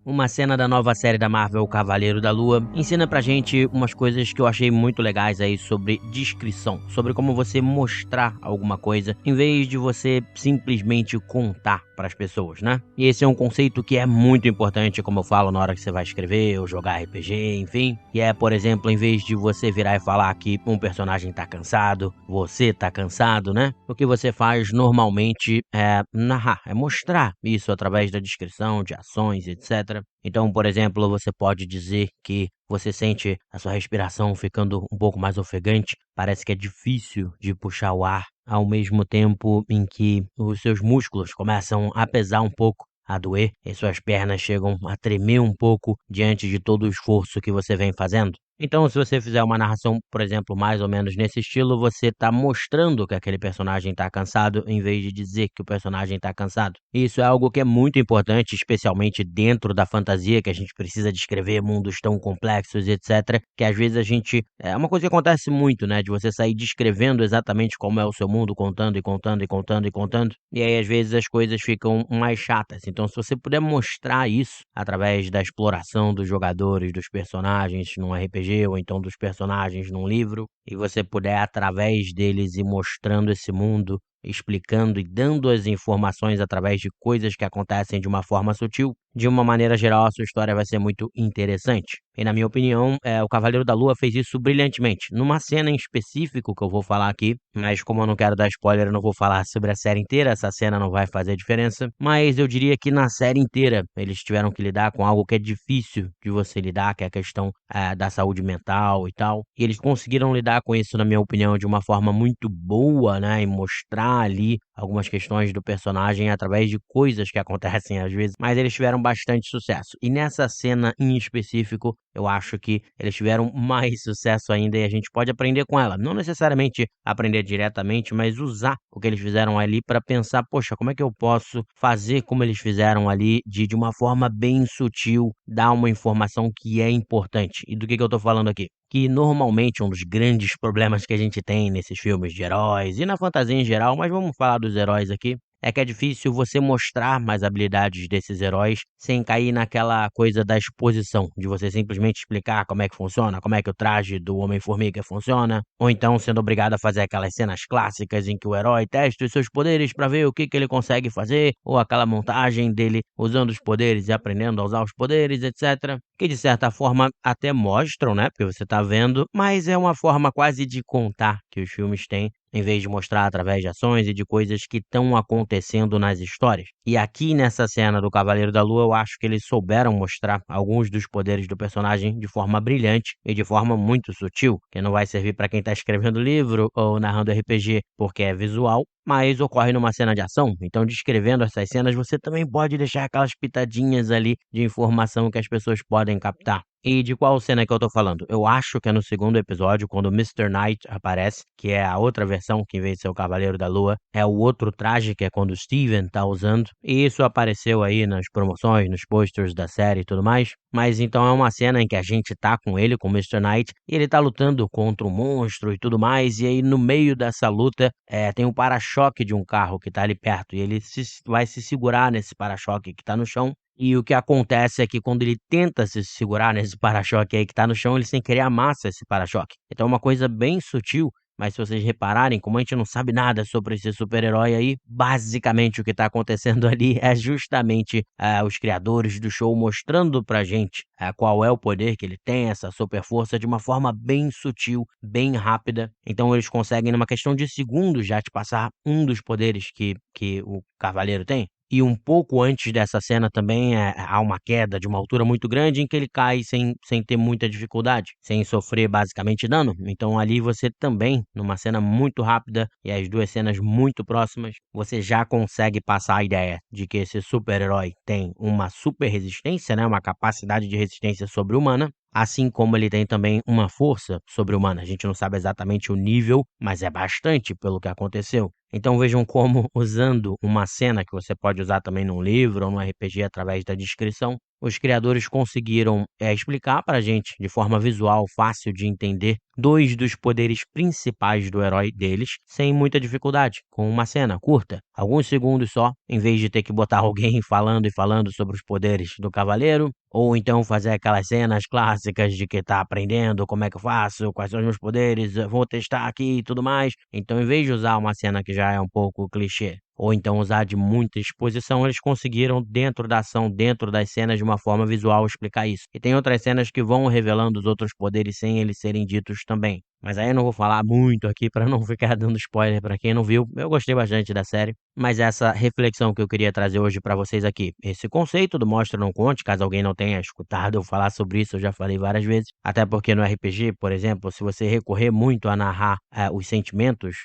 Uma cena da nova série da Marvel, Cavaleiro da Lua, ensina pra gente umas coisas que eu achei muito legais aí sobre descrição, sobre como você mostrar alguma coisa, em vez de você simplesmente contar pras pessoas, né? E esse é um conceito que é muito importante, como eu falo, na hora que você vai escrever ou jogar RPG, enfim. E é, por exemplo, em vez de você virar e falar que um personagem tá cansado, você tá cansado, né? O que você faz normalmente é narrar, é mostrar isso através da descrição, de ações, etc. Então, por exemplo, você pode dizer que você sente a sua respiração ficando um pouco mais ofegante, parece que é difícil de puxar o ar, ao mesmo tempo em que os seus músculos começam a pesar um pouco, a doer, e suas pernas chegam a tremer um pouco diante de todo o esforço que você vem fazendo. Então, se você fizer uma narração, por exemplo, mais ou menos nesse estilo, você está mostrando que aquele personagem está cansado, em vez de dizer que o personagem está cansado. Isso é algo que é muito importante, especialmente dentro da fantasia, que a gente precisa descrever mundos tão complexos, etc. Que às vezes a gente. É uma coisa que acontece muito, né? De você sair descrevendo exatamente como é o seu mundo, contando e contando e contando e contando. E aí, às vezes, as coisas ficam mais chatas. Então, se você puder mostrar isso através da exploração dos jogadores, dos personagens num RPG, ou então dos personagens num livro, e você puder, através deles, ir mostrando esse mundo, explicando e dando as informações através de coisas que acontecem de uma forma sutil, de uma maneira geral, a sua história vai ser muito interessante. E na minha opinião, o Cavaleiro da Lua fez isso brilhantemente. Numa cena em específico que eu vou falar aqui, mas como eu não quero dar spoiler, eu não vou falar sobre a série inteira, essa cena não vai fazer diferença. Mas eu diria que na série inteira eles tiveram que lidar com algo que é difícil de você lidar, que é a questão da saúde mental e tal. E eles conseguiram lidar com isso, na minha opinião, de uma forma muito boa, né? E mostrar ali algumas questões do personagem através de coisas que acontecem às vezes, mas eles tiveram bastante sucesso. E nessa cena em específico, eu acho que eles tiveram mais sucesso ainda e a gente pode aprender com ela. Não necessariamente aprender diretamente, mas usar o que eles fizeram ali para pensar, poxa, como é que eu posso fazer como eles fizeram ali de uma forma bem sutil, dar uma informação que é importante. E do que eu tô falando aqui? Que normalmente um dos grandes problemas que a gente tem nesses filmes de heróis e na fantasia em geral, mas vamos falar dos heróis aqui, é que é difícil você mostrar mais habilidades desses heróis sem cair naquela coisa da exposição, de você simplesmente explicar como é que funciona, como é que o traje do Homem-Formiga funciona, ou então sendo obrigado a fazer aquelas cenas clássicas em que o herói testa os seus poderes para ver o que ele consegue fazer, ou aquela montagem dele usando os poderes e aprendendo a usar os poderes, etc. Que de certa forma até mostram, né, porque você tá vendo, mas é uma forma quase de contar que os filmes têm, em vez de mostrar através de ações e de coisas que estão acontecendo nas histórias. E aqui nessa cena do Cavaleiro da Lua, eu acho que eles souberam mostrar alguns dos poderes do personagem de forma brilhante e de forma muito sutil, que não vai servir para quem tá escrevendo livro ou narrando RPG, porque é visual, mas ocorre numa cena de ação. Então, descrevendo essas cenas, você também pode deixar aquelas pitadinhas ali de informação que as pessoas podem captar. E de qual cena que eu tô falando? Eu acho que é no segundo episódio, quando o Mr. Knight aparece, que é a outra versão, que em vez de ser o Cavaleiro da Lua, é o outro traje, que é quando o Steven tá usando. E isso apareceu aí nas promoções, nos posters da série e tudo mais. Mas então é uma cena em que a gente tá com ele, com o Mr. Knight, e ele tá lutando contra um monstro e tudo mais. E aí no meio dessa luta tem um para-choque de um carro que tá ali perto. E ele vai se segurar nesse para-choque que tá no chão. E o que acontece é que quando ele tenta se segurar nesse para-choque aí que tá no chão, ele sem querer amassa esse para-choque. Então é uma coisa bem sutil, mas se vocês repararem, como a gente não sabe nada sobre esse super-herói aí, basicamente o que tá acontecendo ali é justamente os criadores do show mostrando pra gente qual é o poder que ele tem, essa super força, de uma forma bem sutil, bem rápida. Então eles conseguem, numa questão de segundos, já te passar um dos poderes que o Cavaleiro tem. E um pouco antes dessa cena também há uma queda de uma altura muito grande em que ele cai sem ter muita dificuldade, sem sofrer basicamente dano. Então ali você também, numa cena muito rápida e as duas cenas muito próximas, você já consegue passar a ideia de que esse super-herói tem uma super resistência, né, uma capacidade de resistência sobre-humana, assim como ele tem também uma força sobre-humana. A gente não sabe exatamente o nível, mas é bastante pelo que aconteceu. Então vejam como, usando uma cena que você pode usar também num livro ou num RPG através da descrição, os criadores conseguiram explicar para a gente, de forma visual, fácil de entender, dois dos poderes principais do herói deles, sem muita dificuldade, com uma cena curta, alguns segundos só, em vez de ter que botar alguém falando e falando sobre os poderes do cavaleiro, ou então fazer aquelas cenas clássicas de que tá aprendendo, como é que eu faço, quais são os meus poderes, vou testar aqui e tudo mais. Então, em vez de usar uma cena que já é um pouco clichê, ou então usar de muita exposição, eles conseguiram, dentro da ação, dentro das cenas, de uma forma visual, explicar isso. E tem outras cenas que vão revelando os outros poderes sem eles serem ditos também. Mas aí eu não vou falar muito aqui para não ficar dando spoiler para quem não viu. Eu gostei bastante da série, mas essa reflexão que eu queria trazer hoje para vocês aqui, esse conceito do Mostra Não Conte, caso alguém não tenha escutado eu falar sobre isso, eu já falei várias vezes, até porque no RPG, por exemplo, se você recorrer muito a narrar os sentimentos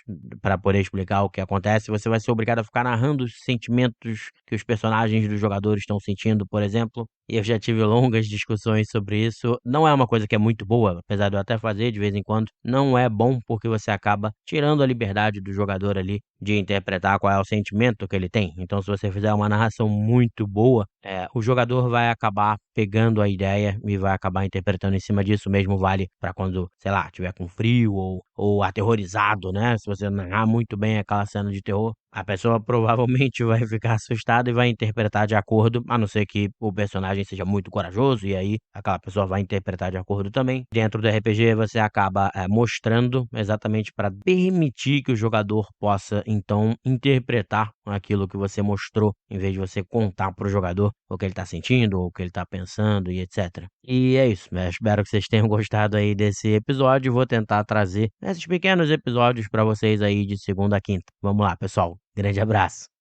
para poder explicar o que acontece, você vai ser obrigado a ficar narrando os sentimentos que os personagens dos jogadores estão sentindo, por exemplo. E eu já tive longas discussões sobre isso. Não é uma coisa que é muito boa, apesar de eu até fazer de vez em quando. Não é bom porque você acaba tirando a liberdade do jogador ali de interpretar qual é o sentimento que ele tem. Então, se você fizer uma narração muito boa, o jogador vai acabar pegando a ideia e vai acabar interpretando em cima disso. Mesmo vale para quando, sei lá, tiver com frio ou aterrorizado, né? Se você narrar muito bem aquela cena de terror, a pessoa provavelmente vai ficar assustada e vai interpretar de acordo, a não ser que o personagem seja muito corajoso, e aí aquela pessoa vai interpretar de acordo também. Dentro do RPG, você acaba mostrando exatamente para permitir que o jogador possa, então, interpretar aquilo que você mostrou, em vez de você contar para o jogador o que ele está sentindo, ou o que ele está pensando e etc. E é isso, né? Espero que vocês tenham gostado aí desse episódio. Vou tentar trazer esses pequenos episódios para vocês aí de segunda a quinta. Vamos lá, pessoal. Grande abraço.